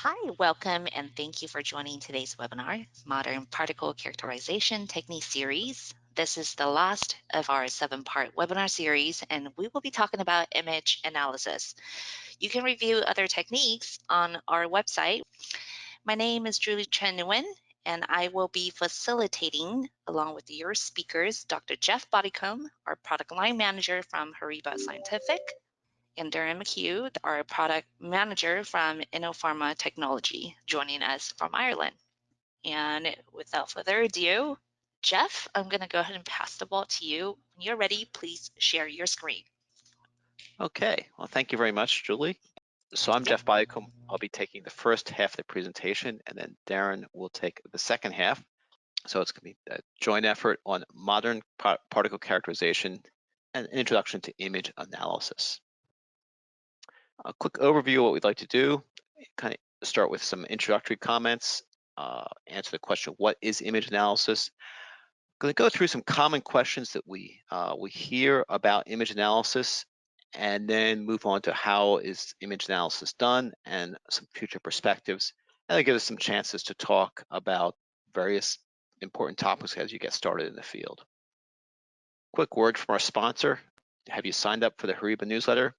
Hi, welcome, and thank you for joining today's webinar, Modern Particle Characterization Technique Series. This is the last of our 7-part webinar series, and we will be talking about image analysis. You can review other techniques on our website. My name is Julie Chen Nguyen, and I will be facilitating along with your speakers, Dr. Jeff Bodycomb, our product line manager from HORIBA Scientific, and Darren McHugh, our product manager from Innopharma Technology, joining us from Ireland. And without further ado, Jeff, I'm going to go ahead and pass the ball to you. When you're ready, please share your screen. Okay, well, thank you very much, Julie. So I'm Jeff Bodycomb. I'll be taking the first half of the presentation, and then Darren will take the second half. So it's going to be a joint effort on modern particle characterization and an introduction to image analysis. A quick overview of what we'd like to do, kind of start with some introductory comments, answer the question, what is image analysis? I'm going to go through some common questions that we hear about image analysis, and then move on to how is image analysis done and some future perspectives. And it'll give us some chances to talk about various important topics as you get started in the field. Quick word from our sponsor. Have you signed up for the HORIBA newsletter?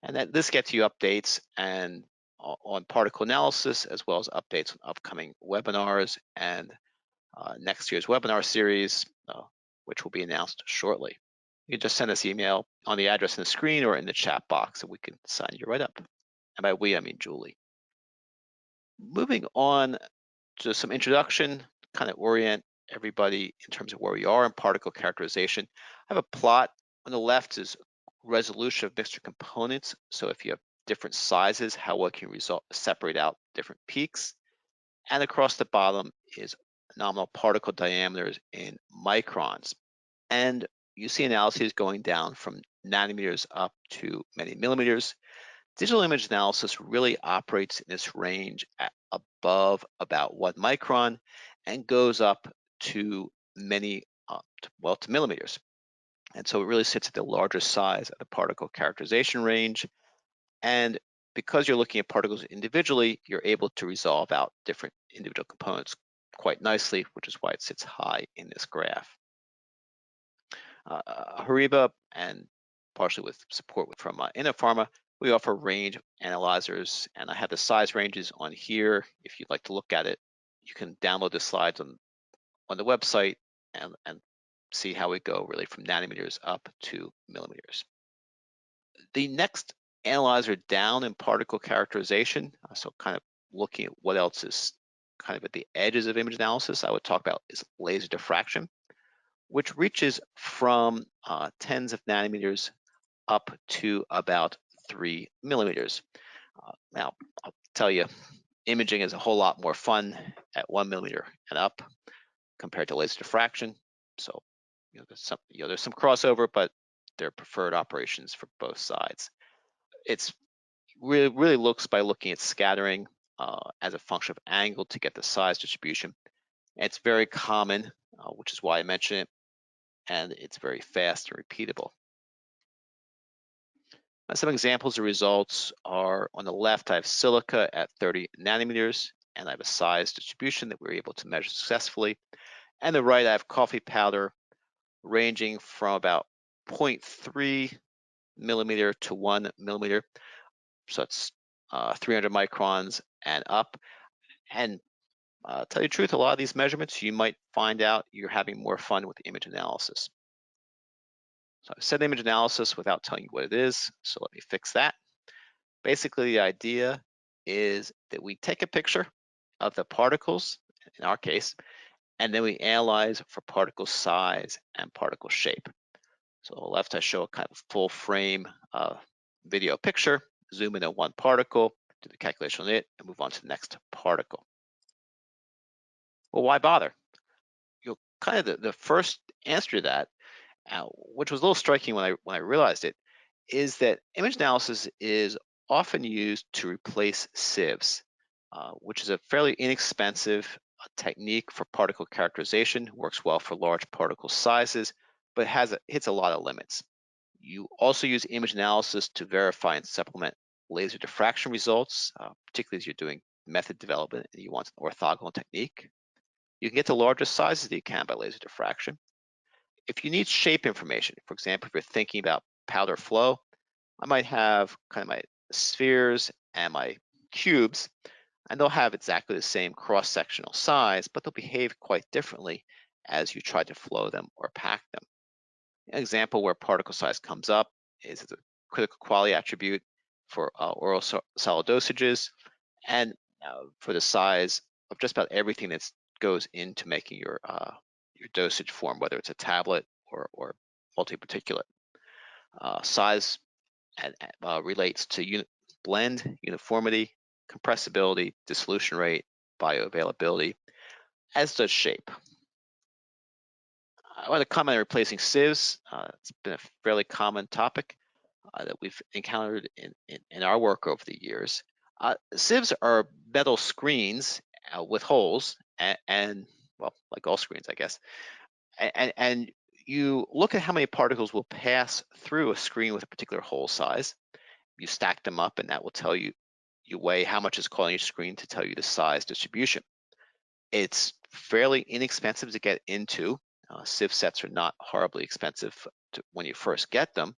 And this gets you updates and on particle analysis, as well as updates on upcoming webinars and next year's webinar series, which will be announced shortly. You can just send us email on the address on the screen or in the chat box, and we can sign you right up. And by we, I mean Julie. Moving on to some introduction, kind of orient everybody in terms of where we are in particle characterization. I have a plot. On the left is resolution of mixture components. So if you have different sizes, how well can you separate out different peaks. And across the bottom is nominal particle diameters in microns. And you see analyses going down from nanometers up to many millimeters. Digital image analysis really operates in this range at above about 1 micron and goes up to many, to millimeters. And so it really sits at the larger size of the particle characterization range. And because you're looking at particles individually, you're able to resolve out different individual components quite nicely, which is why it sits high in this graph. HORIBA, and partially with support from Innopharma, we offer a range of analyzers, and I have the size ranges on here. If you'd like to look at it, you can download the slides on the website and see how we go really from nanometers up to millimeters. The next analyzer down in particle characterization, so kind of looking at what else is kind of at the edges of image analysis, I would talk about is laser diffraction, which reaches from tens of nanometers up to about 3 millimeters. Now, I'll tell you, imaging is a whole lot more fun at 1 millimeter and up compared to laser diffraction. So, there's some crossover, but they're preferred operations for both sides. It's really looks by looking at scattering as a function of angle to get the size distribution. And it's very common, which is why I mention it, and it's very fast and repeatable. Some examples of results are on the left, I have silica at 30 nanometers, and I have a size distribution that we're able to measure successfully. And the right, I have coffee powder ranging from about 0.3 millimeter to 1 millimeter. So it's 300 microns and up. And tell you the truth, a lot of these measurements, you might find out you're having more fun with the image analysis. So I've said image analysis without telling you what it is, so let me fix that. Basically, the idea is that we take a picture of the particles, in our case, and then we analyze for particle size and particle shape. So on the left, I show a kind of full frame video picture, zoom in on one particle, do the calculation on it, and move on to the next particle. Well, why bother? Kind of the first answer to that, which was a little striking when I realized it, is that image analysis is often used to replace sieves, which is a fairly inexpensive technique for particle characterization, works well for large particle sizes, but hits a lot of limits. You also use image analysis to verify and supplement laser diffraction results, particularly as you're doing method development and you want an orthogonal technique. You can get to larger sizes that you can by laser diffraction. If you need shape information, for example, if you're thinking about powder flow, I might have kind of my spheres and my cubes, and they'll have exactly the same cross-sectional size, but they'll behave quite differently as you try to flow them or pack them. An example where particle size comes up is the critical quality attribute for oral solid dosages, and for the size of just about everything that goes into making your dosage form, whether it's a tablet or multi-particulate. Size relates to blend, uniformity, compressibility, dissolution rate, bioavailability, as does shape. I want to comment on replacing sieves. It's been a fairly common topic that we've encountered in our work over the years. Sieves are metal screens with holes, and well, like all screens, I guess. And you look at how many particles will pass through a screen with a particular hole size. You stack them up, and that will tell you, you weigh how much is caught on each screen to tell you the size distribution. It's fairly inexpensive to get into. Sieve sets are not horribly expensive when you first get them.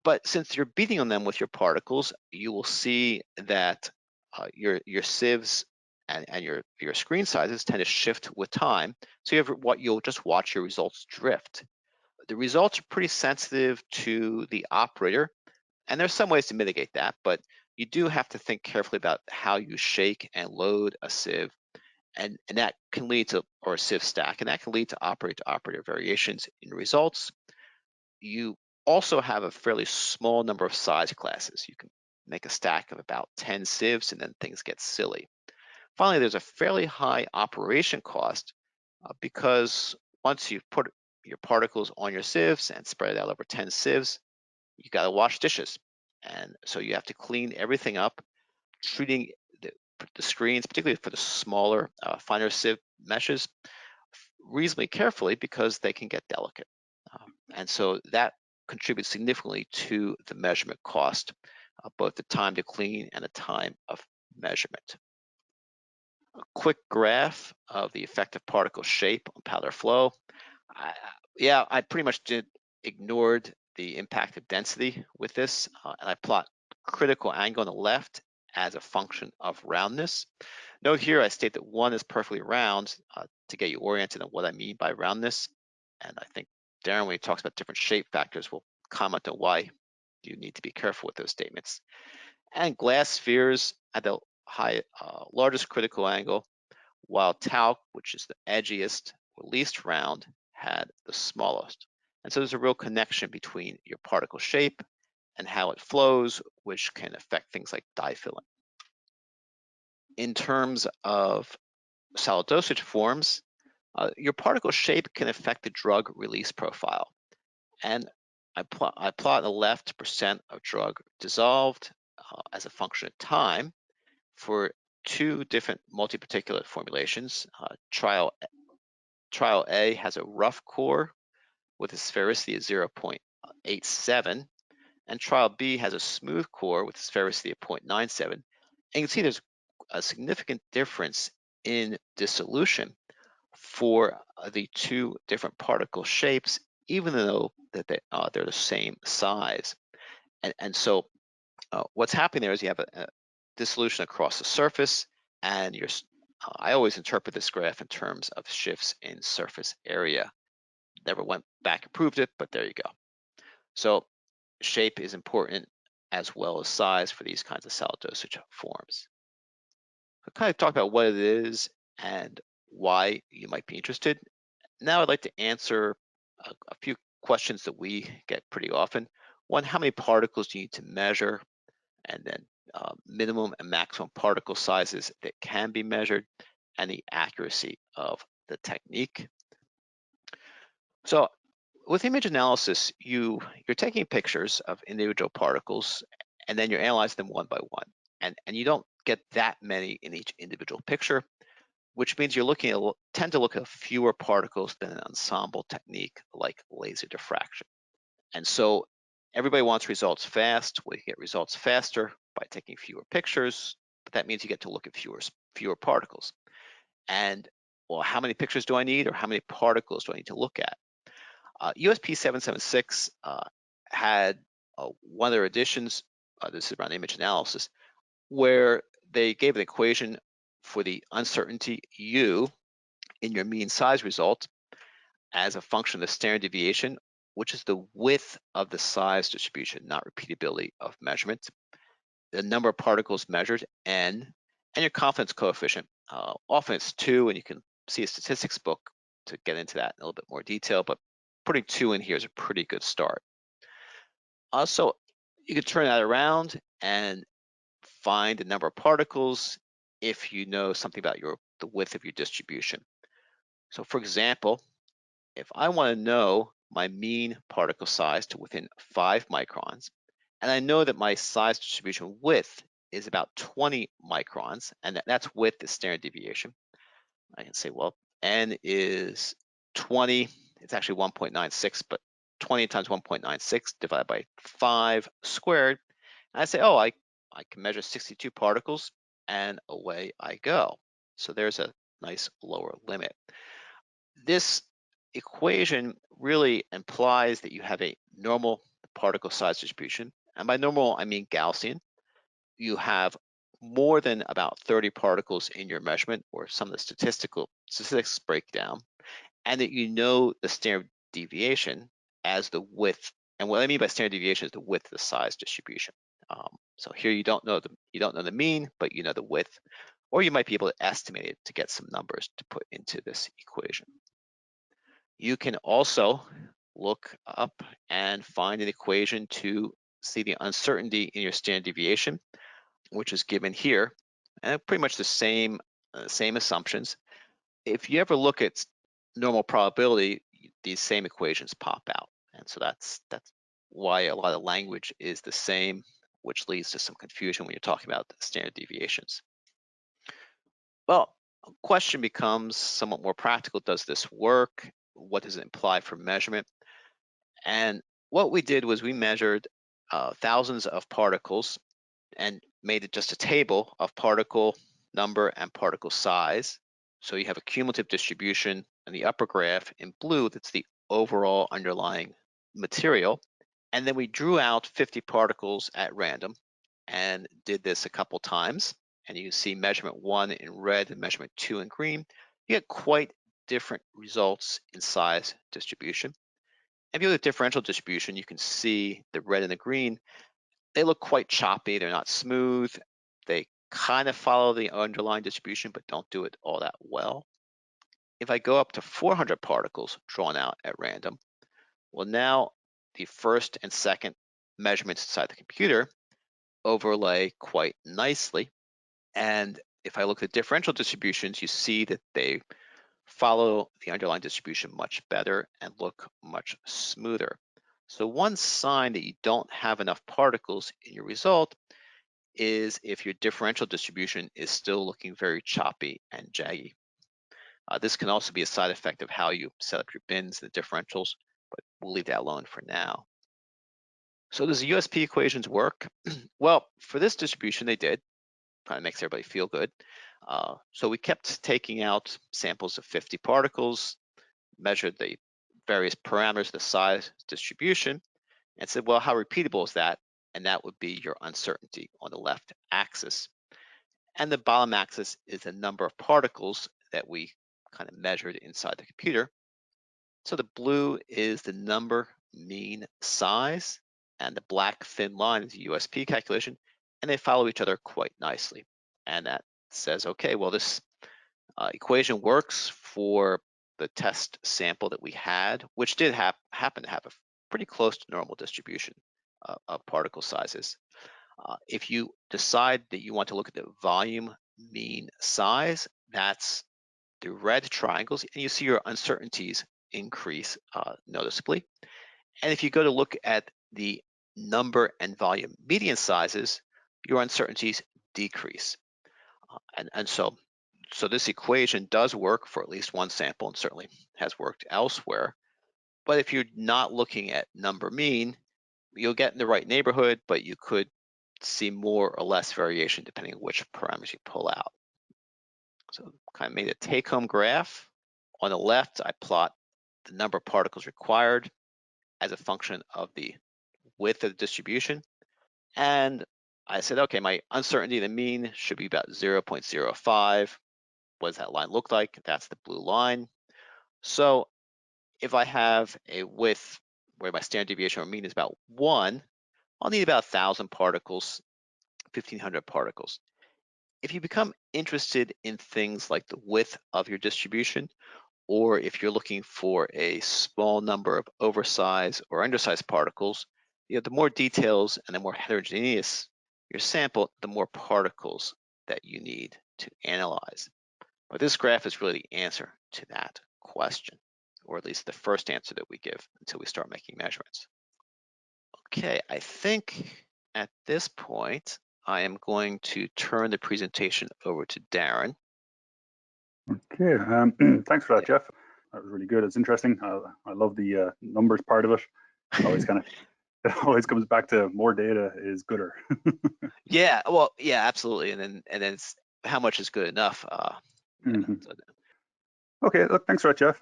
But since you're beating on them with your particles, you will see that your sieves and your screen sizes tend to shift with time. So you'll just watch your results drift. The results are pretty sensitive to the operator, and there's some ways to mitigate that, but you do have to think carefully about how you shake and load a sieve, and that can lead to, or a sieve stack, and that can lead to operator variations in results. You also have a fairly small number of size classes. You can make a stack of about 10 sieves, and then things get silly. Finally, there's a fairly high operation cost because once you've put your particles on your sieves and spread it out over 10 sieves, you got to wash dishes. And so you have to clean everything up, treating the screens, particularly for the smaller, finer sieve meshes, reasonably carefully because they can get delicate. And so that contributes significantly to the measurement cost, both the time to clean and the time of measurement. A quick graph of the effective particle shape on powder flow. I pretty much ignored the impact of density with this, and I plot critical angle on the left as a function of roundness. Note here I state that 1 is perfectly round to get you oriented on what I mean by roundness, and I think Darren, when he talks about different shape factors, will comment on why you need to be careful with those statements. And glass spheres at the largest critical angle, while talc, which is the edgiest or least round, had the smallest. And so there's a real connection between your particle shape and how it flows, which can affect things like dye filling. In terms of solid dosage forms, your particle shape can affect the drug release profile. And I plot on the left percent of drug dissolved as a function of time for 2 different multi-particulate formulations. Trial A has a rough core with a sphericity of 0.87, and trial B has a smooth core with a sphericity of 0.97. And you can see there's a significant difference in dissolution for the 2 different particle shapes, even though that they're the same size. And so what's happening there is you have a dissolution across the surface, and I always interpret this graph in terms of shifts in surface area. Never went back and proved it, but there you go. So shape is important as well as size for these kinds of solid dosage forms. So kind of talk about what it is and why you might be interested. Now I'd like to answer a few questions that we get pretty often. One, how many particles do you need to measure? And then minimum and maximum particle sizes that can be measured, and the accuracy of the technique. So with image analysis, you're taking pictures of individual particles, and then you're analyzing them one by one. And you don't get that many in each individual picture, which means tend to look at fewer particles than an ensemble technique like laser diffraction. And so Everybody wants results fast. We get results faster by taking fewer pictures, but that means you get to look at fewer particles. And well, how many pictures do I need, or how many particles do I need to look at? USP 776 had one of their additions, this is around image analysis, where they gave an equation for the uncertainty U in your mean size result as a function of the standard deviation, which is the width of the size distribution, not repeatability of measurement, the number of particles measured, N, and your confidence coefficient. Often it's 2, and you can see a statistics book to get into that in a little bit more detail, but putting 2 in here is a pretty good start. So you can turn that around and find the number of particles if you know something about the width of your distribution. So for example, if I want to know my mean particle size to within 5 microns, and I know that my size distribution width is about 20 microns, and that's width is standard deviation, I can say, well, n is 20, it's actually 1.96, but 20 times 1.96 divided by 5 squared, and I say, oh, I can measure 62 particles, and away I go. So there's a nice lower limit. This equation really implies that you have a normal particle size distribution, and by normal I mean Gaussian. You have more than about 30 particles in your measurement, or some of the statistics break down, and that you know the standard deviation as the width. And what I mean by standard deviation is the width of the size distribution. So here you don't know the mean, but you know the width, or you might be able to estimate it to get some numbers to put into this equation. You can also look up and find an equation to see the uncertainty in your standard deviation, which is given here, and pretty much the same assumptions. If you ever look at normal probability, these same equations pop out, and so that's why a lot of language is the same, which leads to some confusion when you're talking about the standard deviations. Well, a question becomes somewhat more practical. Does this work? What does it imply for measurement? And what we did was we measured thousands of particles and made it just a table of particle number and particle size. So you have a cumulative distribution in the upper graph in blue, that's the overall underlying material. And then we drew out 50 particles at random and did this a couple times. And you can see measurement 1 in red and measurement 2 in green. You get quite different results in size distribution. If you look at differential distribution, you can see the red and the green. They look quite choppy. They're not smooth. They kind of follow the underlying distribution, but don't do it all that well. If I go up to 400 particles drawn out at random, well, now the first and second measurements inside the computer overlay quite nicely. And if I look at differential distributions, you see that they follow the underlying distribution much better and look much smoother. So one sign that you don't have enough particles in your result is if your differential distribution is still looking very choppy and jaggy. This can also be a side effect of how you set up your bins and the differentials, but we'll leave that alone for now. So does the USP equations work? Well, for this distribution, they did. Kind of makes everybody feel good. So we kept taking out samples of 50 particles, measured the various parameters of the size distribution, and said, well, how repeatable is that? And that would be your uncertainty on the left axis. And the bottom axis is the number of particles that we kind of measured inside the computer. So the blue is the number mean size, and the black thin line is the USP calculation, and they follow each other quite nicely. And that says, okay, well, this equation works for the test sample that we had, which did happen to have a pretty close to normal distribution of particle sizes. If you decide that you want to look at the volume mean size, that's the red triangles, and you see your uncertainties increase noticeably. And if you go to look at the number and volume median sizes, your uncertainties decrease. So this equation does work for at least one sample, and certainly has worked elsewhere. But if you're not looking at number mean, you'll get in the right neighborhood, but you could see more or less variation depending on which parameters you pull out. So kind of made a take-home graph. On the left, I plot the number of particles required as a function of the width of the distribution. And I said, okay, my uncertainty, the mean, should be about 0.05. What does that line look like? That's the blue line. So if I have a width where my standard deviation or mean is about 1, I'll need about 1,000 particles, 1,500 particles. If you become interested in things like the width of your distribution, or if you're looking for a small number of oversized or undersized particles, the more details and the more heterogeneous your sample, the more particles that you need to analyze. But this graph is really the answer to that question, or at least the first answer that we give until we start making measurements. Okay, I think at this point, I am going to turn the presentation over to Darren. Okay, thanks for that, Jeff. That was really good. It's interesting. I love the numbers part of it. It always comes back to more data is gooder. Yeah, well, yeah, absolutely. And then it's how much is good enough. Okay, look, thanks for that, Jeff.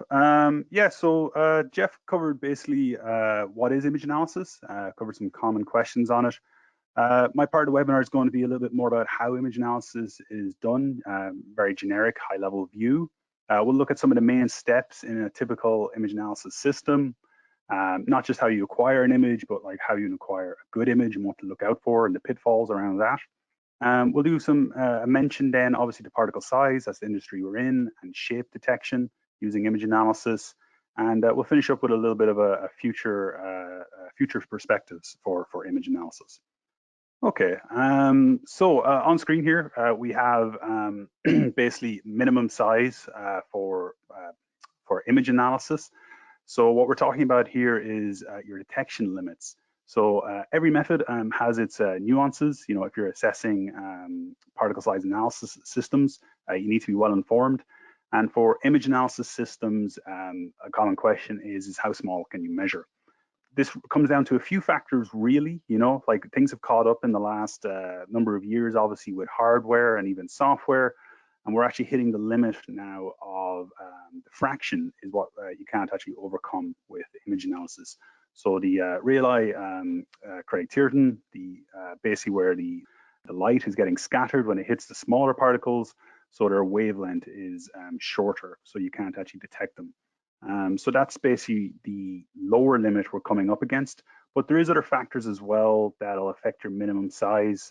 Yeah, so Jeff covered basically what is image analysis, covered some common questions on it. My part of the webinar is going to be a little bit more about how image analysis is done, very generic, high-level view. We'll look at some of the main steps in a typical image analysis system, not just how you acquire an image, but like how you acquire a good image and what to look out for and the pitfalls around that. We'll do some mention then, obviously, the particle size, that's the industry we're in, and shape detection using image analysis. And we'll finish up with a little bit of a future perspectives for image analysis. Okay, so on screen here, we have basically minimum size for image analysis. So what we're talking about here is your detection limits. So every method has its nuances. You know, if you're assessing particle size analysis systems, you need to be well informed. And for image analysis systems, a common question is how small can you measure? This comes down to a few factors, really. You know, like things have caught up in the last number of years, obviously with hardware and even software. And we're actually hitting the limit now of diffraction is what you can't actually overcome with image analysis. So the Rayleigh criterion, basically where the light is getting scattered when it hits the smaller particles, so their wavelength is shorter, so you can't actually detect them. So that's basically the lower limit we're coming up against. But there is other factors as well that'll affect your minimum size.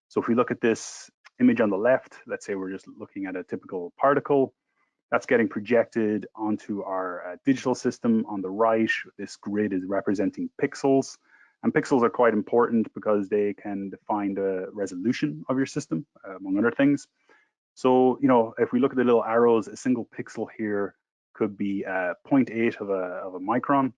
So if we look at this image on the left, let's say we're just looking at a typical particle that's getting projected onto our digital system. On the right, this grid is representing pixels. And pixels are quite important because they can define the resolution of your system, among other things. So, you know, if we look at the little arrows, a single pixel here could be 0.8 of a micron.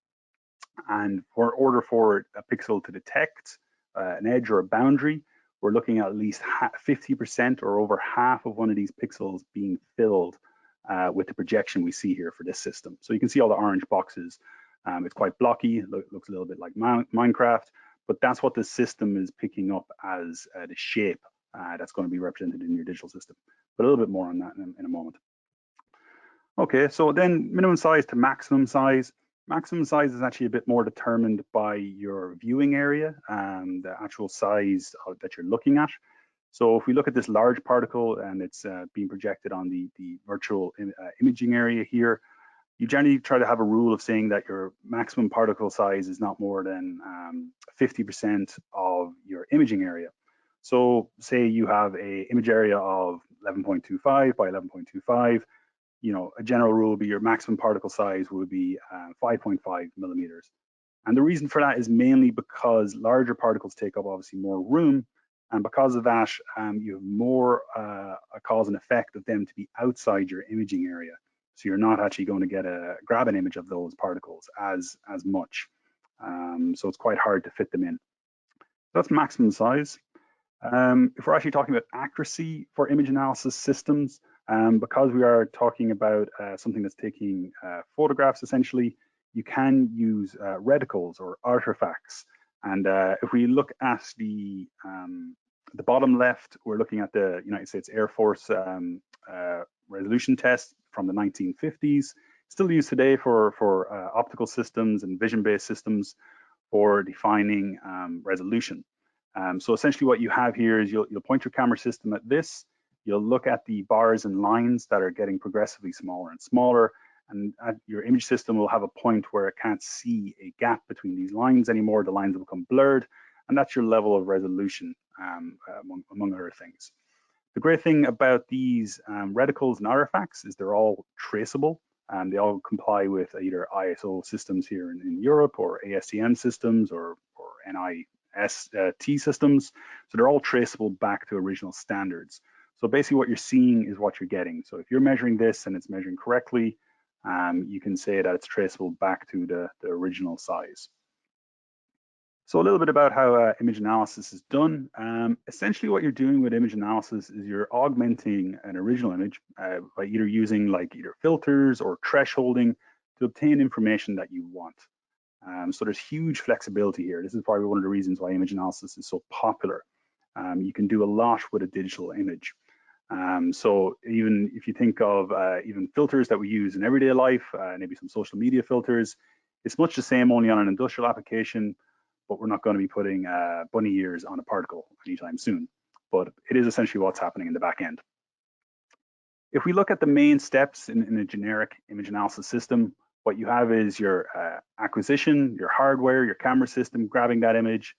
And in order for a pixel to detect an edge or a boundary, we're looking at least 50% or over half of one of these pixels being filled with the projection we see here for this system. So you can see all the orange boxes. It's quite blocky, looks a little bit like Minecraft, but that's what the system is picking up as the shape that's going to be represented in your digital system. But a little bit more on that in a moment. Okay, so then minimum size to maximum size. Maximum size is actually a bit more determined by your viewing area and the actual size that you're looking at. So if we look at this large particle and it's being projected on the virtual imaging area here, you generally try to have a rule of saying that your maximum particle size is not more than 50% of your imaging area. So say you have an image area of 11.25 by 11.25, you know, a general rule would be your maximum particle size would be 5.5 millimeters. And the reason for that is mainly because larger particles take up obviously more room. And because of that, you have more a cause and effect of them to be outside your imaging area. So you're not actually going to grab an image of those particles as much. So it's quite hard to fit them in. That's maximum size. If we're actually talking about accuracy for image analysis systems, because we are talking about something that's taking photographs, essentially, you can use reticles or artifacts And if we look at the bottom left, we're looking at the United States Air Force resolution test from the 1950s, still used today for optical systems and vision-based systems for defining resolution. So essentially what you have here is you'll point your camera system at this, you'll look at the bars and lines that are getting progressively smaller and smaller, and your image system will have a point where it can't see a gap between these lines anymore. The lines will become blurred, and that's your level of resolution, among other things. The great thing about these reticles and artifacts is they're all traceable. They all comply with either ISO systems here in Europe, or ASTM systems, or NIST systems. So they're all traceable back to original standards. So basically what you're seeing is what you're getting. So if you're measuring this and it's measuring correctly, you can say that it's traceable back to the original size. So a little bit about how image analysis is done. Essentially what you're doing with image analysis is you're augmenting an original image by either using either filters or thresholding to obtain information that you want. So there's huge flexibility here. This is probably one of the reasons why image analysis is so popular. You can do a lot with a digital image. So even if you think of even filters that we use in everyday life, maybe some social media filters, it's much the same, only on an industrial application, but we're not going to be putting bunny ears on a particle anytime soon. But it is essentially what's happening in the back end. If we look at the main steps in a generic image analysis system, what you have is your acquisition, your hardware, your camera system grabbing that image.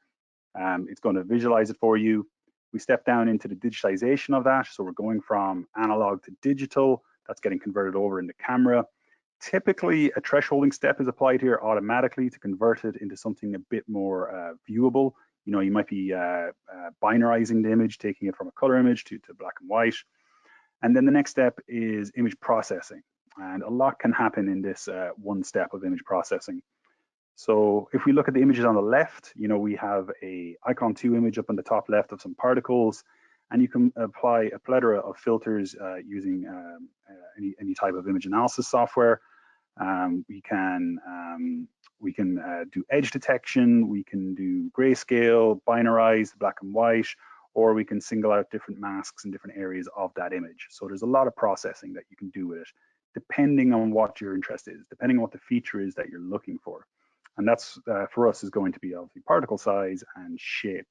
It's going to visualize it for you. We step down into the digitization of that. So we're going from analog to digital. That's getting converted over in the camera. Typically, a thresholding step is applied here automatically to convert it into something a bit more viewable. You might be binarizing the image, taking it from a color image to black and white. And then the next step is image processing. And a lot can happen in this one step of image processing. So if we look at the images on the left, we have a Icon 2 image up on the top left of some particles, and you can apply a plethora of filters using any type of image analysis software. We can do edge detection, we can do grayscale, binarize, black and white, or we can single out different masks in different areas of that image. So there's a lot of processing that you can do with it, depending on what your interest is, depending on what the feature is that you're looking for. And that's, for us, is going to be obviously particle size and shape.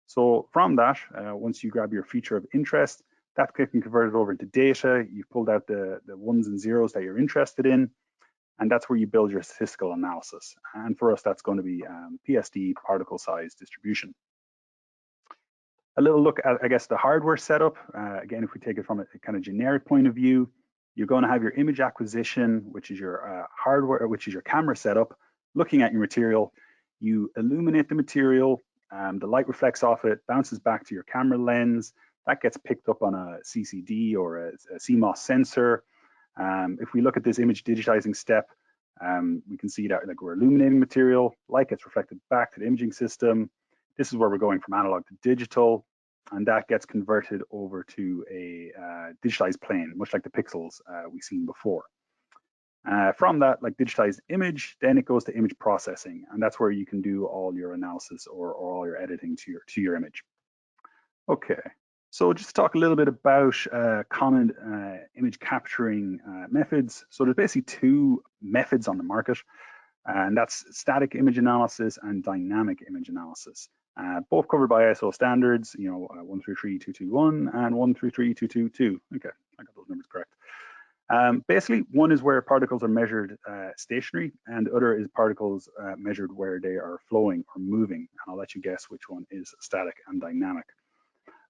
So from that, once you grab your feature of interest, that can convert it over into data. You've pulled out the ones and zeros that you're interested in, and that's where you build your statistical analysis. And for us, that's going to be PSD, particle size distribution. A little look at, I guess, the hardware setup. Again, if we take it from a kind of generic point of view, you're going to have your image acquisition, which is your hardware, which is your camera setup. Looking at your material, you illuminate the material, the light reflects off it, bounces back to your camera lens, that gets picked up on a CCD or a CMOS sensor. If we look at this image digitizing step, we can see that we're illuminating material, light gets reflected back to the imaging system. This is where we're going from analog to digital, and that gets converted over to a digitized plane, much like the pixels we've seen before. From that digitized image, then it goes to image processing, and that's where you can do all your analysis or all your editing to your image. Okay, so just to talk a little bit about common image capturing methods. So there's basically two methods on the market, and that's static image analysis and dynamic image analysis. Both covered by ISO standards, 133221 and 133222. Okay, I got those numbers correct. Basically, one is where particles are measured stationary, and the other is particles measured where they are flowing or moving. And I'll let you guess which one is static and dynamic.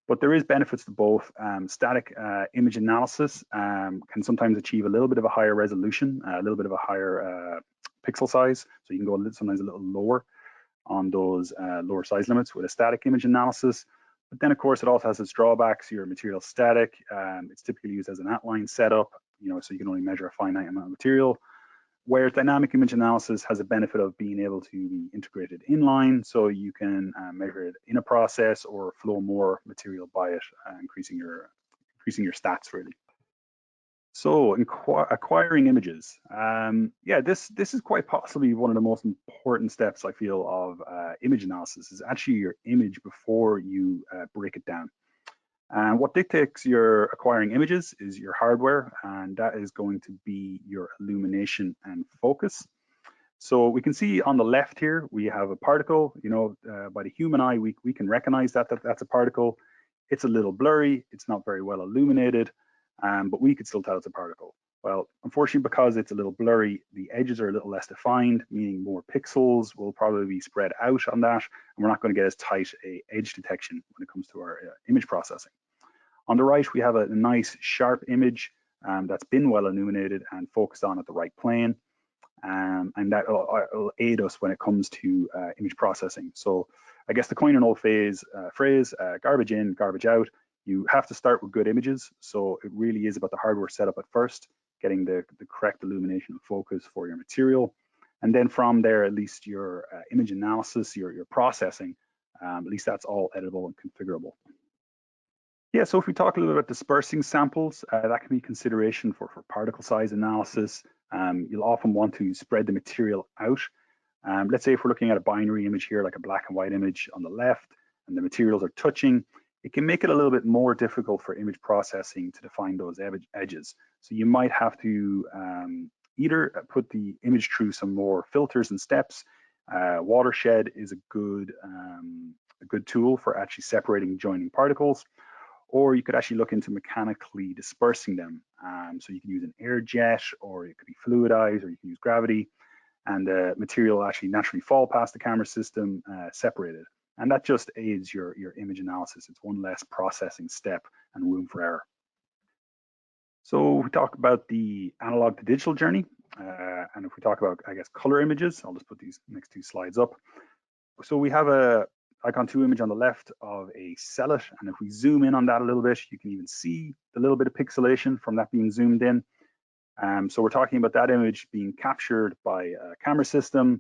But there is benefits to both. Static image analysis can sometimes achieve a little bit of a higher resolution, a little bit of a higher pixel size. So you can go sometimes a little lower on those lower size limits with a static image analysis. But then, of course, it also has its drawbacks. Your material static. It's typically used as an outline setup, so you can only measure a finite amount of material. Whereas dynamic image analysis has a benefit of being able to be integrated inline, so you can measure it in a process or flow more material by it, increasing your stats really. So acquiring images. Yeah, this is quite possibly one of the most important steps I feel of image analysis is actually your image before you break it down. And what dictates your acquiring images is your hardware, and that is going to be your illumination and focus. So we can see on the left here, we have a particle. You know, by the human eye, we can recognize that that's a particle. It's a little blurry. It's not very well illuminated, but we could still tell it's a particle. Well, unfortunately, because it's a little blurry, the edges are a little less defined, meaning more pixels will probably be spread out on that, and we're not going to get as tight a edge detection when it comes to our image processing. On the right, we have a nice sharp image that's been well illuminated and focused on at the right plane. And that will aid us when it comes to image processing. So I guess the coin and old phrase, garbage in, garbage out. You have to start with good images. So it really is about the hardware setup at first, getting the correct illumination and focus for your material. And then from there, at least your image analysis, your processing, at least that's all editable and configurable. Yeah, so if we talk a little bit about dispersing samples, that can be consideration for particle size analysis. You'll often want to spread the material out. Let's say if we're looking at a binary image here, like a black and white image on the left, and the materials are touching, it can make it a little bit more difficult for image processing to define those edges. So you might have to either put the image through some more filters and steps. Watershed is a good tool for actually separating joining particles. Or you could actually look into mechanically dispersing them. So you can use an air jet, or it could be fluidized, or you can use gravity, and the material will actually naturally fall past the camera system separated. And that just aids your image analysis. It's one less processing step and room for error. So we talk about the analog to digital journey. And if we talk about, I guess, color images, I'll just put these next two slides up. So we have a icon 2 image on the left of a cellet, and if we zoom in on that a little bit, you can even see the little bit of pixelation from that being zoomed in. So we're talking about that image being captured by a camera system,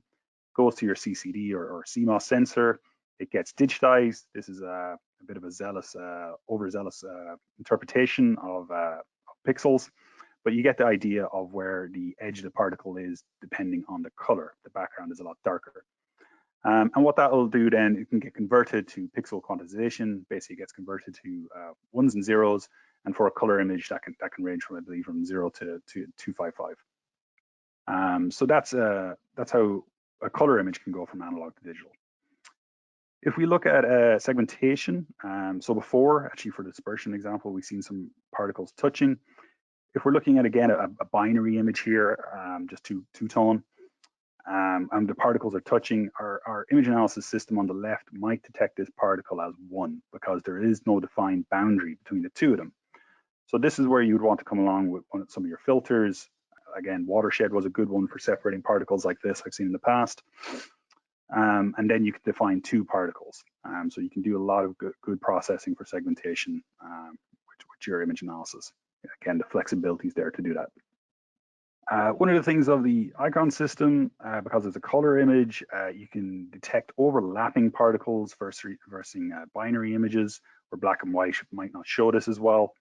goes to your CCD or CMOS sensor, it gets digitized. This is a bit of a zealous, overzealous interpretation of pixels, but you get the idea of where the edge of the particle is depending on the color. The background is a lot darker. And what that will do then, it can get converted to pixel quantization. Basically, it gets converted to ones and zeros. And for a color image, that can range from, I believe, from 0 to 255. So that's how a color image can go from analog to digital. If we look at segmentation, so before, actually for the dispersion example, we've seen some particles touching. If we're looking at, again, a binary image here, just two-tone, and the particles are touching, our image analysis system on the left might detect this particle as one because there is no defined boundary between the two of them. So this is where you would want to come along with some of your filters. Again, Watershed was a good one for separating particles like this I've seen in the past. And then you can define two particles. So you can do a lot of good processing for segmentation with your image analysis. Again, the flexibility is there to do that. One of the things of the icon system, because it's a color image, you can detect overlapping particles versus binary images, where black and white might not show this as well.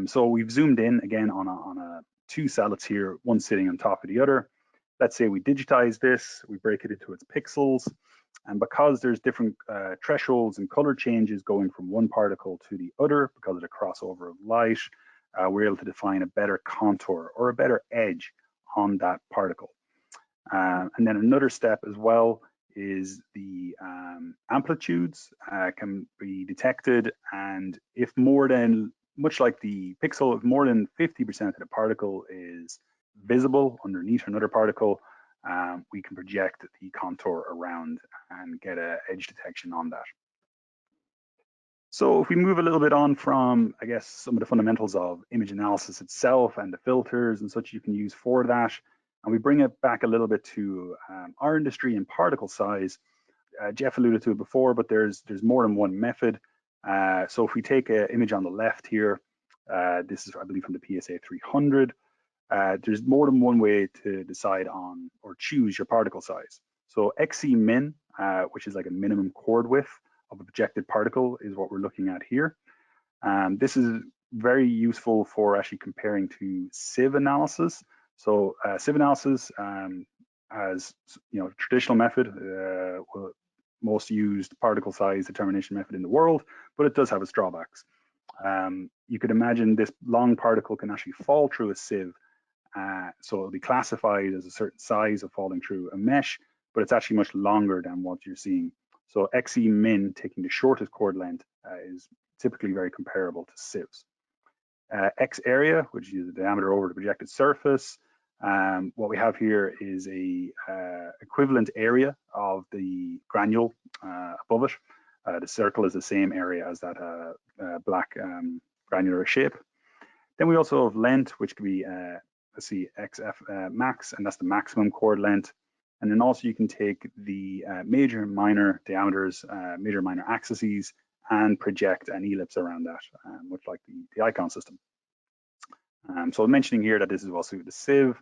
So we've zoomed in again on two satellites here, one sitting on top of the other. Let's say we digitize this, we break it into its pixels, and because there's different thresholds and color changes going from one particle to the other because of the crossover of light, we're able to define a better contour or a better edge on that particle. And then another step as well is the amplitudes can be detected, and if more than, much like the pixel, if more than 50% of the particle is visible underneath another particle, we can project the contour around and get an edge detection on that. So if we move a little bit on from, I guess, some of the fundamentals of image analysis itself and the filters and such you can use for that, and we bring it back a little bit to our industry and particle size. Jeff alluded to it before, but there's more than one method. So if we take an image on the left here, this is, I believe, from the PSA 300. There's more than one way to decide on or choose your particle size. So XC min, which is like a minimum chord width of a projected particle, is what we're looking at here. This is very useful for actually comparing to sieve analysis. So sieve analysis, as traditional method, most used particle size determination method in the world, but it does have its drawbacks. You could imagine this long particle can actually fall through a sieve, so it'll be classified as a certain size of falling through a mesh, but it's actually much longer than what you're seeing. So XE min, taking the shortest chord length, is typically very comparable to sieves. X area, which is the diameter over the projected surface. What we have here is a equivalent area of the granule above it. The circle is the same area as that black granular shape. Then we also have length, which could be, let's see, XF max, and that's the maximum chord length. And then also you can take the major and minor diameters, major and minor axes, and project an ellipse around that, much like the icon system. So I'm mentioning here that this is well suited to sieve,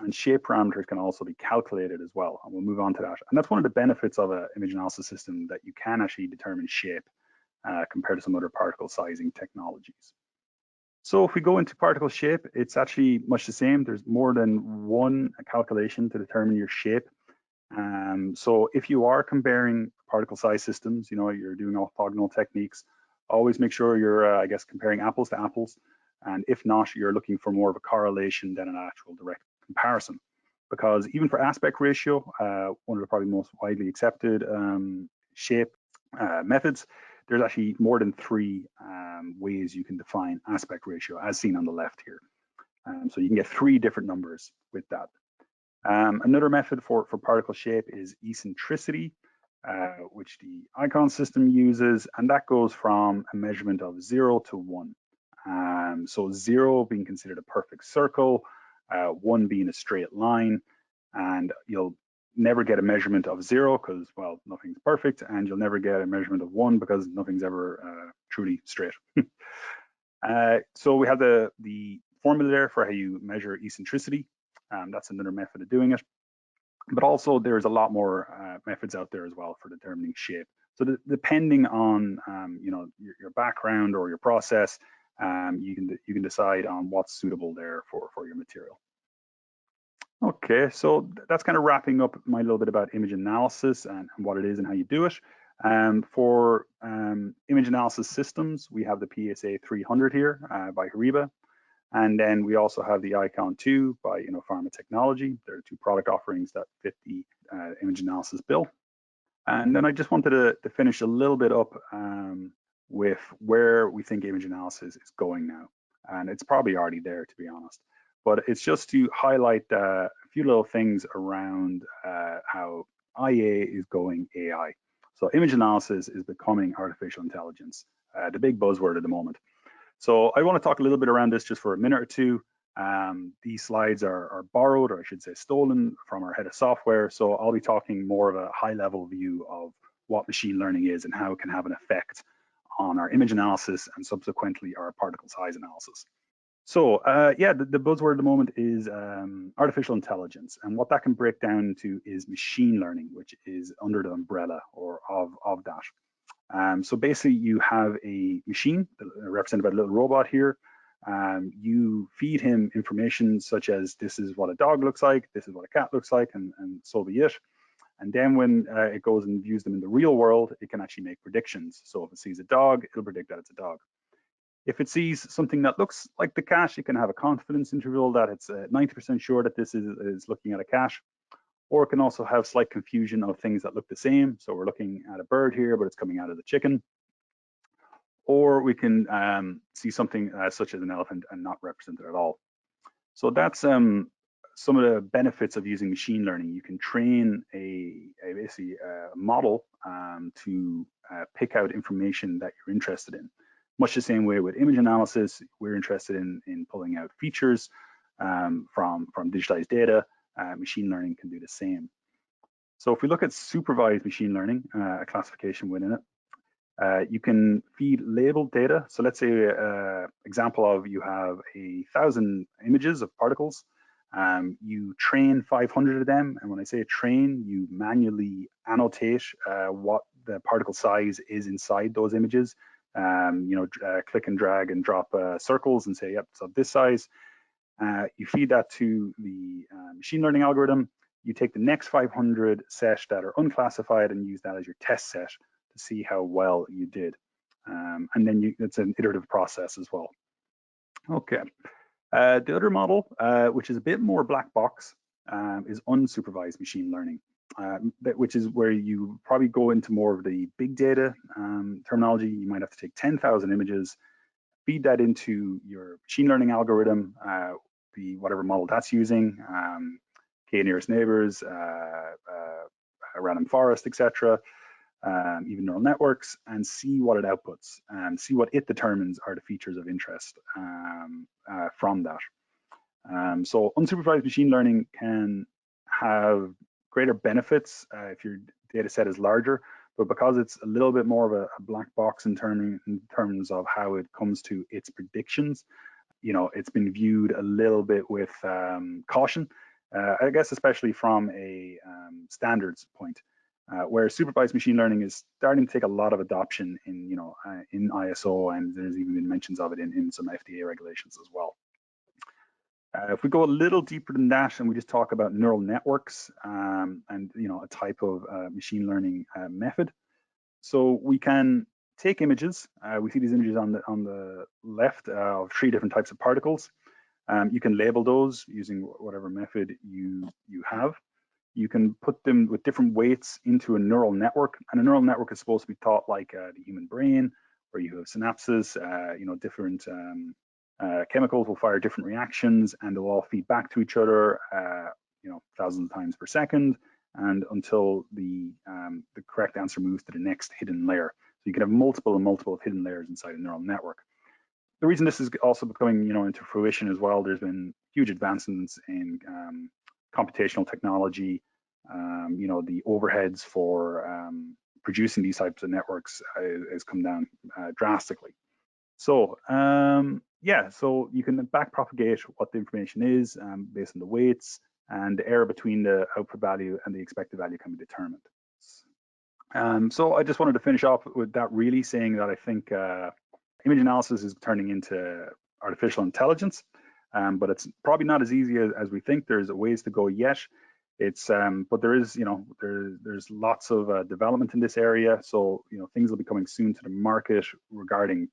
and shape parameters can also be calculated as well, and we'll move on to that. And that's one of the benefits of an image analysis system, that you can actually determine shape compared to some other particle sizing technologies. So if we go into particle shape, it's actually much the same. There's more than one calculation to determine your shape. So if you are comparing particle size systems, you're doing orthogonal techniques, always make sure you're, I guess, comparing apples to apples. And if not, you're looking for more of a correlation than an actual direct comparison. Because even for aspect ratio, one of the probably most widely accepted shape methods, there's actually more than 3 ways you can define aspect ratio, as seen on the left here. So you can get 3 different numbers with that. Another method for particle shape is eccentricity, which the icon system uses, and that goes from a measurement of 0 to 1. So 0 being considered a perfect circle, 1 being a straight line, and you'll never get a measurement of 0 because, well, nothing's perfect, and you'll never get a measurement of 1 because nothing's ever truly straight. So we have the formula there for how you measure eccentricity. That's another method of doing it. But also there's a lot more methods out there as well for determining shape. So depending on your background or your process, you can decide on what's suitable there for your material. Okay, so that's kind of wrapping up my little bit about image analysis and what it is and how you do it. For image analysis systems, we have the PSA 300 here by HORIBA. And then we also have the Icon 2 by Innopharma Technology. There are 2 product offerings that fit the image analysis bill. And then I just wanted to finish a little bit up with where we think image analysis is going now. And it's probably already there, to be honest. But it's just to highlight a few little things around how IA is going AI. So image analysis is becoming artificial intelligence, the big buzzword at the moment. So I want to talk a little bit around this just for a minute or two. These slides are borrowed, or I should say stolen, from our head of software. So I'll be talking more of a high-level view of what machine learning is and how it can have an effect on our image analysis and subsequently our particle size analysis. So yeah, the buzzword at the moment is artificial intelligence, and what that can break down to is machine learning, which is under the umbrella or of that. So basically, you have a machine represented by a little robot here. You feed him information such as this is what a dog looks like, this is what a cat looks like, and so be it. And then when it goes and views them in the real world, it can actually make predictions. So if it sees a dog, it'll predict that it's a dog. If it sees something that looks like the cat, it can have a confidence interval that it's 90% sure that this is looking at a cat. Or it can also have slight confusion of things that look the same. So we're looking at a bird here, but it's coming out of the chicken. Or we can see something such as an elephant and not represent it at all. So that's some of the benefits of using machine learning. You can train basically a model to pick out information that you're interested in. Much the same way with image analysis, we're interested in pulling out features from digitized data. Machine learning can do the same. So if we look at supervised machine learning, a classification within it, you can feed labeled data. So let's say example of you have 1,000 images of particles. You train 500 of them, and when I say train, you manually annotate what the particle size is inside those images. click and drag and drop circles and say, yep, so this size. You feed that to the machine learning algorithm. You take the next 500 set that are unclassified and use that as your test set to see how well you did. And then it's an iterative process as well. Okay. The other model, which is a bit more black box, is unsupervised machine learning, which is where you probably go into more of the big data terminology. You might have to take 10,000 images, feed that into your machine learning algorithm, whatever model that's using, k nearest neighbors, random forest, etc., even neural networks, and see what it outputs and see what it determines are the features of interest from that. So unsupervised machine learning can have greater benefits if your data set is larger, but because it's a little bit more of a black box in terms of how it comes to its predictions, it's been viewed a little bit with caution, I guess, especially from a standards point. Where supervised machine learning is starting to take a lot of adoption in ISO, and there's even been mentions of it in some FDA regulations as well. If we go a little deeper than that and we just talk about neural networks and a type of machine learning method, so we can take images. We see these images on the left of 3 different types of particles. You can label those using whatever method you have. You can put them with different weights into a neural network, and a neural network is supposed to be thought like the human brain, where you have synapses. Different chemicals will fire different reactions, and they'll all feed back to each other, thousands of times per second, and until the correct answer moves to the next hidden layer. So you can have multiple and multiple of hidden layers inside a neural network. The reason this is also becoming, into fruition as well, there's been huge advancements in computational technology. The overheads for producing these types of networks has come down drastically. So so you can backpropagate what the information is based on the weights, and the error between the output value and the expected value can be determined. So I just wanted to finish off with that, really saying that I think image analysis is turning into artificial intelligence, but it's probably not as easy as we think. There's ways to go yet. But there is, there's lots of development in this area. So, things will be coming soon to the market regarding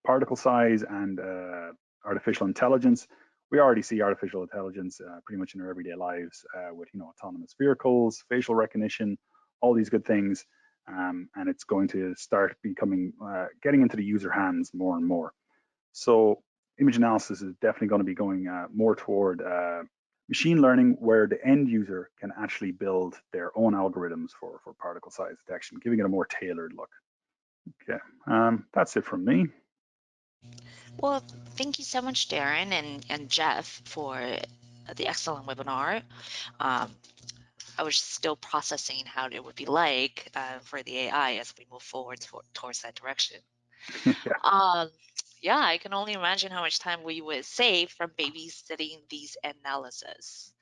particle size and artificial intelligence. We already see artificial intelligence pretty much in our everyday lives with, autonomous vehicles, facial recognition, all these good things. And it's going to start becoming, getting into the user hands more and more. So image analysis is definitely going to be going more toward machine learning, where the end user can actually build their own algorithms for particle size detection, giving it a more tailored look. Okay, that's it from me. Well, thank you so much, Darren and Jeff, for the excellent webinar. I was still processing how it would be like for the AI as we move forward towards that direction. Yeah, I can only imagine how much time we would save from babysitting these analyses.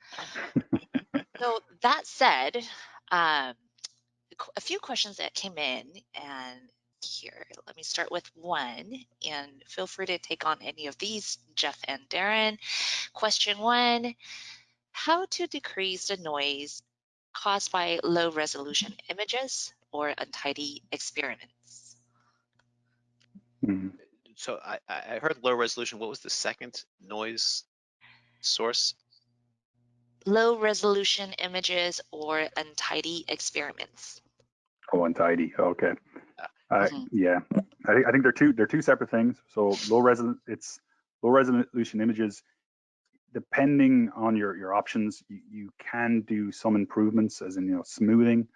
So that said, a few questions that came in, and here, let me start with one, and feel free to take on any of these, Jeff and Darren. Question 1, how to decrease the noise caused by low resolution images or untidy experiments? So I heard low resolution. What was the second noise source? Low resolution images or untidy experiments. Oh, untidy. Okay. Yeah, I think they're two separate things. So low resolution images. Depending on your options, you can do some improvements, as in smoothing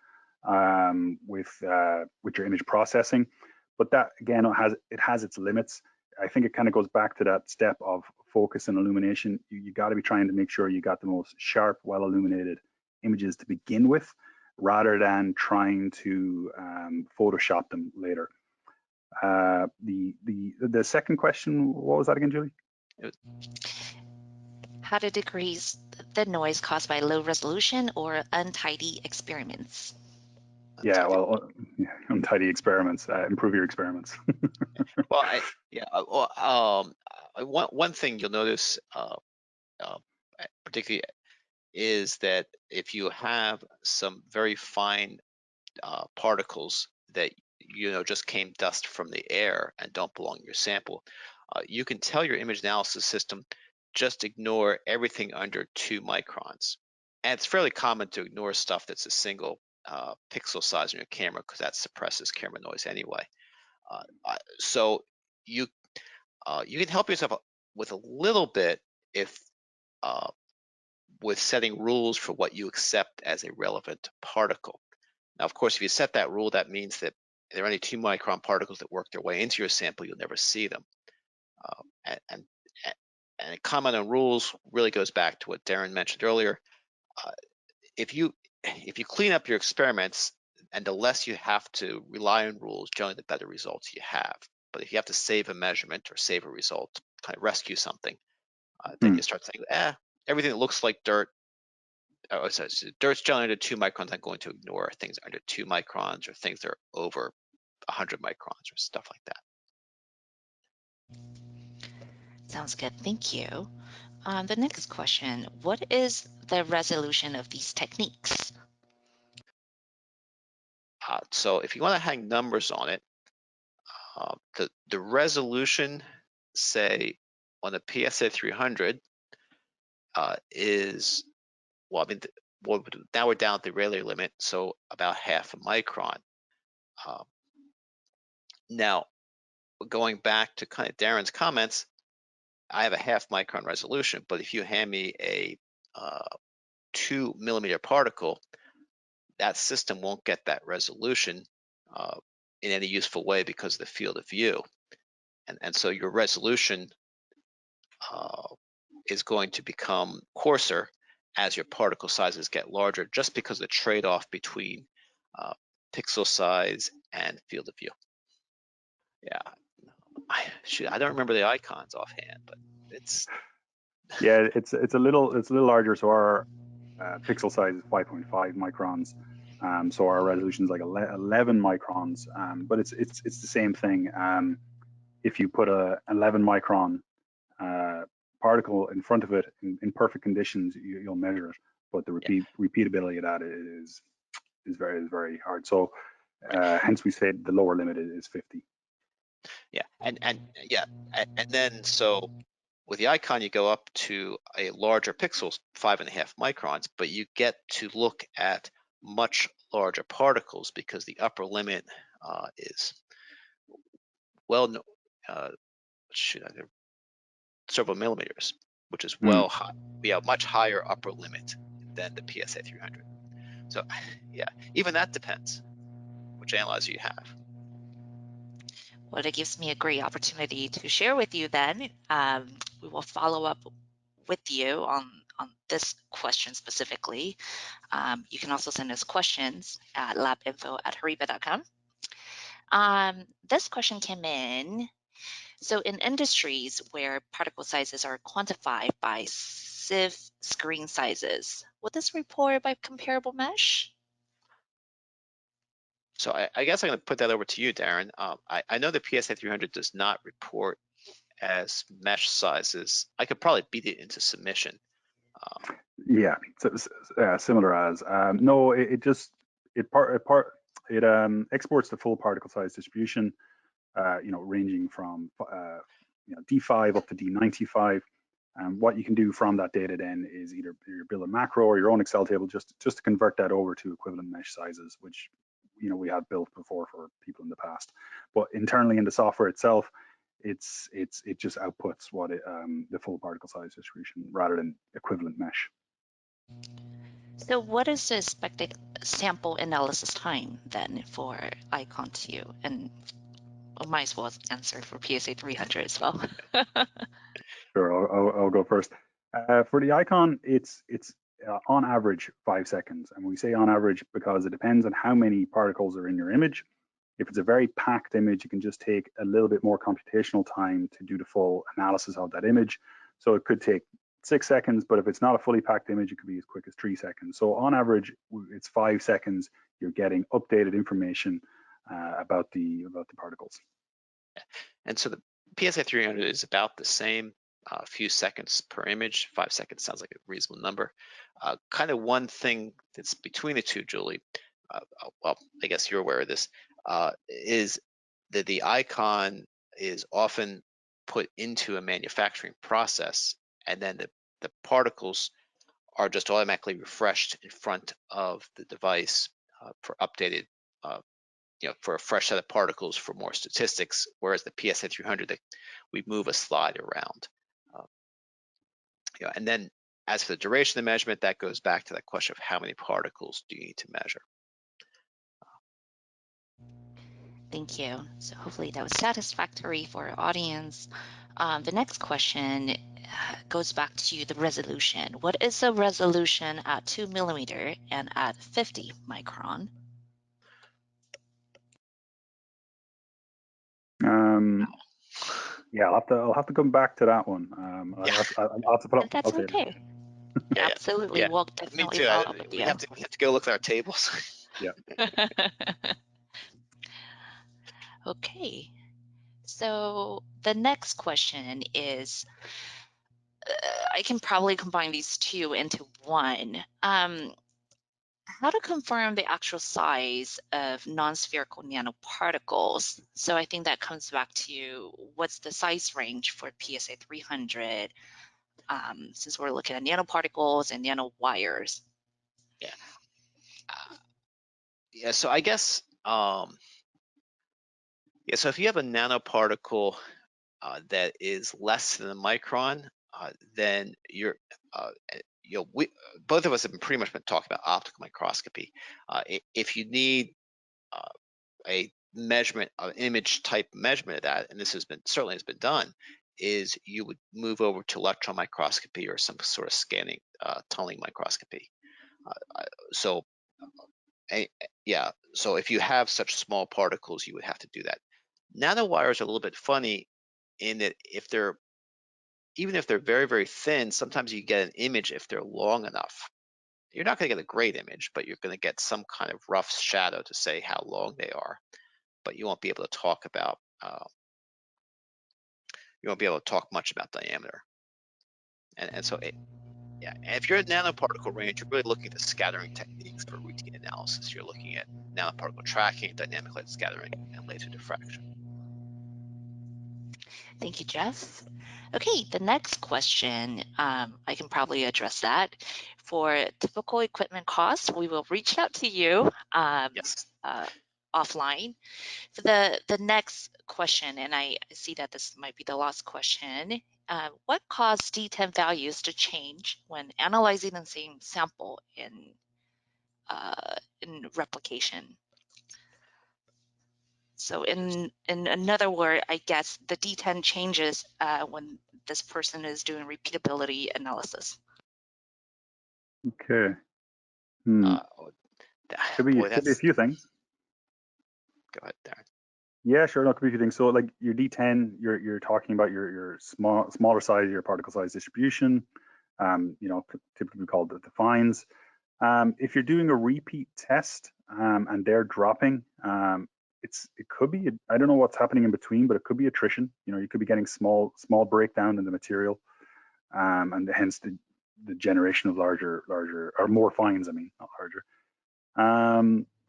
with your image processing, but that again it has its limits. I think it kind of goes back to that step of focus and illumination. You got to be trying to make sure you got the most sharp, well illuminated images to begin with, rather than trying to Photoshop them later. The second question, what was that again, Julie? How to decrease the noise caused by low resolution or untidy experiments. Yeah, well, untidy experiments, improve your experiments. Well, one thing you'll notice, particularly, is that if you have some very fine particles that just came dust from the air and don't belong in your sample, you can tell your image analysis system just ignore everything under 2 microns. And it's fairly common to ignore stuff that's a single pixel size on your camera because that suppresses camera noise anyway. So you can help yourself with a little bit if with setting rules for what you accept as a relevant particle. Now, of course, if you set that rule, that means that if there are any 2 micron particles that work their way into your sample, you'll never see them. And a comment on rules really goes back to what Darren mentioned earlier. If you clean up your experiments, and the less you have to rely on rules, generally the better results you have. But if you have to save a measurement or save a result, kind of rescue something, then you start saying, everything that looks like dirt, so dirt's generally under 2 microns, I'm going to ignore things under 2 microns or things that are over 100 microns or stuff like that. Sounds good, thank you. The next question, what is the resolution of these techniques? So if you want to hang numbers on it, the resolution, say, on the PSA 300 is, well, I mean, now we're down at the Rayleigh limit, so about half a micron. Now, going back to kind of Darren's comments, I have a half micron resolution, but if you hand me a 2 millimeter particle, that system won't get that resolution in any useful way because of the field of view. And so your resolution is going to become coarser as your particle sizes get larger, just because of the trade-off between pixel size and field of view. Yeah, I don't remember the icons offhand, but it's it's a little larger. So our pixel size is 5.5 microns. So our resolution is like 11 microns. But it's the same thing. If you put a 11 micron particle in front of it in perfect conditions, you'll measure it. But the repeatability of that is very hard. So hence we say the lower limit is 50. Yeah, and then so with the icon you go up to a larger pixels, 5.5 microns, but you get to look at much larger particles because the upper limit is several millimeters, which is high. We have much higher upper limit than the PSA 300. So yeah, even that depends which analyzer you have. Well, it gives me a great opportunity to share with you then. We will follow up with you on this question specifically. You can also send us questions at labinfo@horiba.com. This question came in. So in industries where particle sizes are quantified by sieve screen sizes, will this report by comparable mesh? So I guess I'm going to put that over to you, Darren. I know the PSA 300 does not report as mesh sizes. I could probably beat it into submission. Yeah, similar as. No, it exports the full particle size distribution, ranging from D5 up to D95. What you can do from that data then is either build a macro or your own Excel table just to convert that over to equivalent mesh sizes, which we have built before for people in the past. But internally in the software itself, it just outputs what the full particle size distribution rather than equivalent mesh. So what is the expected sample analysis time then for icon 2? And I might as well answer for PSA 300 as well. Sure, I'll go first. For the icon, it's on average 5 seconds. And we say on average because it depends on how many particles are in your image. If it's a very packed image, it can just take a little bit more computational time to do the full analysis of that image. So it could take 6 seconds, but if it's not a fully packed image, it could be as quick as 3 seconds. So on average, it's 5 seconds. You're getting updated information about the particles. And so the PSA 300 is about the same, a few seconds per image. 5 seconds sounds like a reasonable number. Kind of one thing that's between the two, Julie, well, I guess you're aware of this, is that the icon is often put into a manufacturing process, and then the particles are just automatically refreshed in front of the device for updated, for a fresh set of particles for more statistics, whereas the PSA 300, we move a slide around. And then as for the duration of the measurement, that goes back to that question of how many particles do you need to measure. Thank you. So hopefully that was satisfactory for our audience. The next question goes back to the resolution. What is the resolution at 2 millimeter and at 50 micron? Yeah, I'll have to come back to that one. I'll have to put up. That's okay. Yeah, absolutely. yeah. We'll definitely Me too. follow up with We you. have to go look at our tables. Yeah. Okay. So the next question is, I can probably combine these two into one. How to confirm the actual size of non-spherical nanoparticles. So I think that comes back to what's the size range for PSA 300, since we're looking at nanoparticles and nanowires. Yeah. Yeah. So I guess, so if you have a nanoparticle that is less than a micron, then you're, both of us have pretty much been talking about optical microscopy. If you need a measurement, an image type measurement of that, and this certainly has been done, is you would move over to electron microscopy or some sort of scanning, tunneling microscopy. So if you have such small particles, you would have to do that. Nanowires are a little bit funny in that even if they're very, very thin, sometimes you get an image if they're long enough. You're not going to get a great image, but you're going to get some kind of rough shadow to say how long they are. But you won't be able to talk about, much about diameter. And so, yeah, and if you're at nanoparticle range, you're really looking at the scattering techniques for routine analysis. You're looking at nanoparticle tracking, dynamic light scattering, and laser diffraction. Thank you, Jeff. Okay, the next question, I can probably address that. For typical equipment costs, we will reach out to you Yes. offline. For the next question, and I see that this might be the last question, what caused D10 values to change when analyzing the same sample in replication? So in another word, I guess the D10 changes when this person is doing repeatability analysis. Okay. Could be a few things. Go ahead, Darren. Yeah, sure. No, could be a few things. So like your D10, you're talking about your smaller size, your particle size distribution. Typically called the fines. If you're doing a repeat test and they're dropping, it could be, I don't know what's happening in between, but it could be attrition. You could be getting small breakdown in the material, and hence the generation of larger or more fines. I mean, not larger.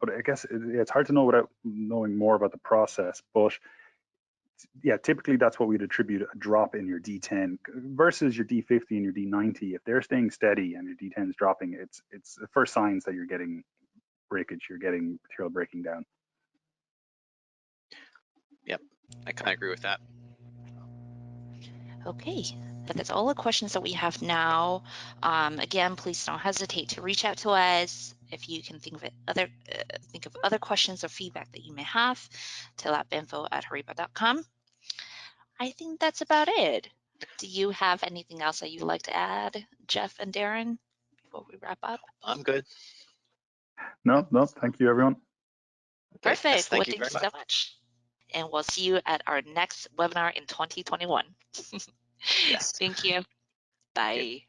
But I guess it's hard to know without knowing more about the process. But yeah, typically that's what we'd attribute a drop in your D10 versus your D50 and your D90. If they're staying steady and your D10 is dropping, it's the first signs that you're getting breakage, you're getting material breaking down. Yep, I kind of agree with that. Okay, that's all the questions that we have now. Again, please don't hesitate to reach out to us if you can think of other questions or feedback that you may have to labinfo@horiba.com. I think that's about it. Do you have anything else that you'd like to add, Jeff and Darren, before we wrap up? I'm good. No, thank you, everyone. Perfect. Yes, thank you thank very you so much. And we'll see you at our next webinar in 2021. Yes. Thank you. Bye.